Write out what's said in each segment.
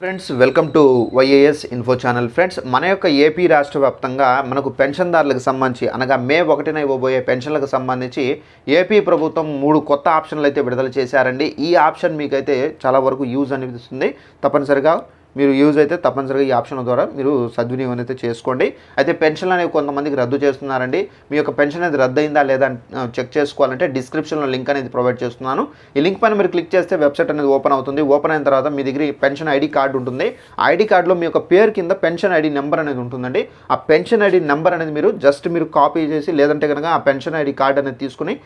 Friends welcome to YAS info channel. Friends మన యొక్క AP రాష్ట్ర వ్యాప్తంగా మనకు పెన్షన్దారులకు సంబంధించి అనగా మే 1న ఇవ్వబోయే పెన్షన్లకు సంబంధించి ఏపీ ప్రభుత్వం 3 కొత్త ఆప్షన్లు అయితే విడుదల చేశారండి. ఈ ఆప్షన్ మీకైతే చాలా వరకు యూజ్ అనిపిస్తుంది. తప్పనిసరిగా మీరు తప్పనిసరిగా ఈ ఆప్షన్ ద్వారా మీరు సద్వినియోగం అయితే చేసుకోండి. అయితే పెన్షన్లు అనేవి కొంతమందికి రద్దు చేస్తున్నారండి. మీ యొక్క పెన్షన్ అనేది రద్దు అయిందా లేదా చెక్ చేసుకోవాలంటే డిస్క్రిప్షన్లో లింక్ అనేది ప్రొవైడ్ చేస్తున్నాను. ఈ లింక్ పైన మీరు క్లిక్ చేస్తే వెబ్సైట్ అనేది ఓపెన్ అవుతుంది. ఓపెన్ అయిన తర్వాత మీ దగ్గర పెన్షన్ ఐడి కార్డు ఉంటుంది. ఆ ఐడి కార్డులో మీ యొక్క పేరు కింద పెన్షన్ ఐడి నెంబర్ అనేది ఉంటుందండి. ఆ పెన్షన్ ఐడి నెంబర్ అనేది మీరు కాపీ చేసి లేదంటే కనుక ఆ పెన్షన్ ఐడి కార్డు అనేది తీసుకుని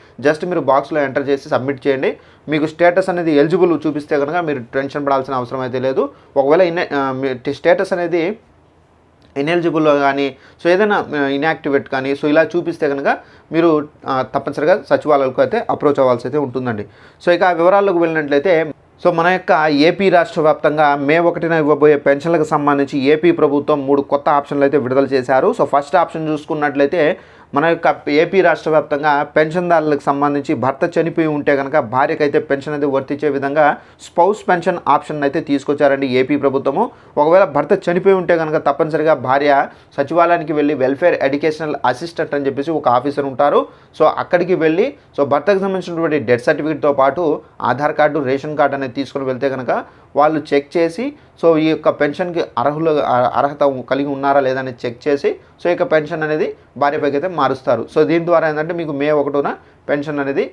మీరు బాక్స్లో ఎంటర్ చేసి సబ్మిట్ చేయండి. మీకు స్టేటస్ అనేది ఎలిజిబుల్ చూపిస్తే కనుక మీరు టెన్షన్ పడాల్సిన అవసరం అయితే లేదు. ఒకవేళ స్టేటస్ అనేది ఇన్ఎలిజిబుల్ కానీ ఏదైనా ఇన్యాక్టివేట్ కానీ ఇలా చూపిస్తే కనుక మీరు తప్పనిసరిగా సచివాలయాలకు అయితే అప్రోచ్ అవ్వాల్సి అయితే ఉంటుందండి. ఇక ఆ వివరాల్లోకి వెళ్ళినట్లయితే మన యొక్క ఏపీ రాష్ట్ర వ్యాప్తంగా మే 1న ఇవ్వబోయే పెన్షన్లకు సంబంధించి ఏపీ ప్రభుత్వం 3 కొత్త ఆప్షన్లు అయితే విడుదల చేశారు. ఫస్ట్ ఆప్షన్ చూసుకున్నట్లయితే మన యొక్క ఏపీ రాష్ట్ర వ్యాప్తంగా పెన్షన్దారులకు సంబంధించి భర్త చనిపోయి ఉంటే కనుక భార్యకైతే పెన్షన్ అయితే వర్తించే విధంగా స్పౌస్ పెన్షన్ ఆప్షన్ అయితే తీసుకొచ్చారండి ఏపీ ప్రభుత్వము. ఒకవేళ భర్త చనిపోయి ఉంటే కనుక తప్పనిసరిగా భార్య సచివాలయానికి వెళ్ళి వెల్ఫేర్ ఎడ్యుకేషనల్ అసిస్టెంట్ అని చెప్పేసి ఒక ఆఫీసర్ ఉంటారు. అక్కడికి వెళ్ళి భర్తకు సంబంధించినటువంటి డెత్ సర్టిఫికేట్తో పాటు ఆధార్ కార్డు, రేషన్ కార్డు అనేది తీసుకొని వెళ్తే కనుక వాళ్ళు చెక్ చేసి ఈ యొక్క పెన్షన్కి అర్హత కలిగి ఉన్నారా లేదా అనేది చెక్ చేసి ఈ యొక్క పెన్షన్ అనేది భార్యపైకి అయితే మారుస్తారు. దీని ద్వారా ఏంటంటే మీకు మే 1న పెన్షన్ అనేది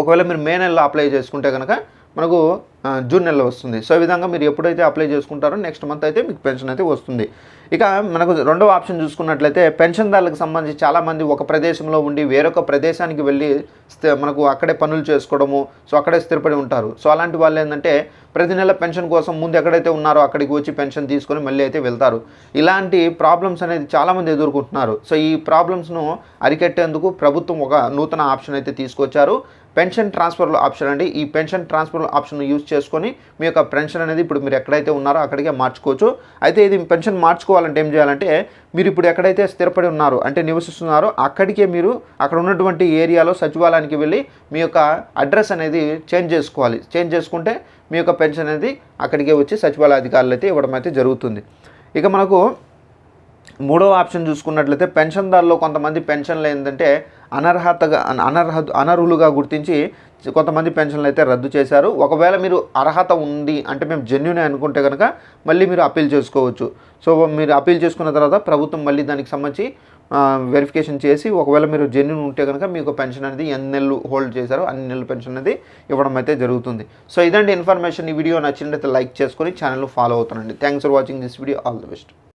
ఒకవేళ మీరు మే నెలలో అప్లై చేసుకుంటే కనుక మనకు జూన్ నెలలో వస్తుంది. ఈ విధంగా మీరు ఎప్పుడైతే అప్లై చేసుకుంటారో నెక్స్ట్ మంత్ అయితే మీకు పెన్షన్ అయితే వస్తుంది. ఇక మనకు రెండవ ఆప్షన్ చూసుకున్నట్లయితే పెన్షన్దారులకు సంబంధించి చాలామంది ఒక ప్రదేశంలో ఉండి వేరొక ప్రదేశానికి వెళ్ళి మనకు అక్కడే పనులు చేసుకోవడము అక్కడే స్థిరపడి ఉంటారు. అలాంటి వాళ్ళు ఏంటంటే ప్రతి నెల పెన్షన్ కోసం ముందు ఎక్కడైతే ఉన్నారో అక్కడికి వచ్చి పెన్షన్ తీసుకొని మళ్ళీ అయితే వెళ్తారు. ఇలాంటి ప్రాబ్లమ్స్ అనేది చాలామంది ఎదుర్కొంటున్నారు. ఈ ప్రాబ్లమ్స్ను అరికట్టేందుకు ప్రభుత్వం ఒక నూతన ఆప్షన్ అయితే తీసుకొచ్చారు. పెన్షన్ ట్రాన్స్ఫర్ ఆప్షన్ అండి. ఈ పెన్షన్ ట్రాన్స్ఫర్ ఆప్షన్ యూజ్ చేసుకొని మీ యొక్క పెన్షన్ అనేది ఇప్పుడు మీరు ఎక్కడైతే ఉన్నారో అక్కడికే మార్చుకోవచ్చు. అయితే ఇది పెన్షన్ మార్చుకోవాలంటే ఏం చేయాలంటే మీరు ఇప్పుడు ఎక్కడైతే స్థిరపడి ఉన్నారో అంటే నివసిస్తున్నారో అక్కడికే మీరు అక్కడ ఉన్నటువంటి ఏరియాలో సచివాలయానికి వెళ్ళి మీ యొక్క అడ్రస్ అనేది చేంజ్ చేసుకోవాలి. చేంజ్ చేసుకుంటే మీ యొక్క పెన్షన్ అనేది అక్కడికే వచ్చి సచివాలయ అధికారులు అయితే ఇవ్వడం అయితే జరుగుతుంది. ఇక మనకు మూడవ ఆప్షన్ చూసుకున్నట్లయితే పెన్షన్దారులో కొంతమంది పెన్షన్లు ఏంటంటే అనర్హులుగా గుర్తించి కొంతమంది పెన్షన్లు అయితే రద్దు చేశారు. ఒకవేళ మీరు అర్హత ఉంది అంటే మేము జెన్యూన్ అనుకుంటే కనుక మళ్ళీ మీరు అప్పీల్ చేసుకోవచ్చు. మీరు అప్పీల్ చేసుకున్న తర్వాత ప్రభుత్వం మళ్ళీ దానికి సంబంధించి వెరిఫికేషన్ చేసి ఒకవేళ మీరు జెన్యూన్ ఉంటే కనుక మీకు పెన్షన్ అనేది ఎన్ని నెలలు హోల్డ్ చేశారో అన్ని నెలల పెన్షన్ అనేది ఇవ్వడం అయితే జరుగుతుంది. ఇదండి ఇన్ఫర్మేషన్. ఈ వీడియో నచ్చినట్లయితే లైక్ చేసుకొని ఛానల్ ఫాలో అవుతానండి. Thanks for watching this video. All the best.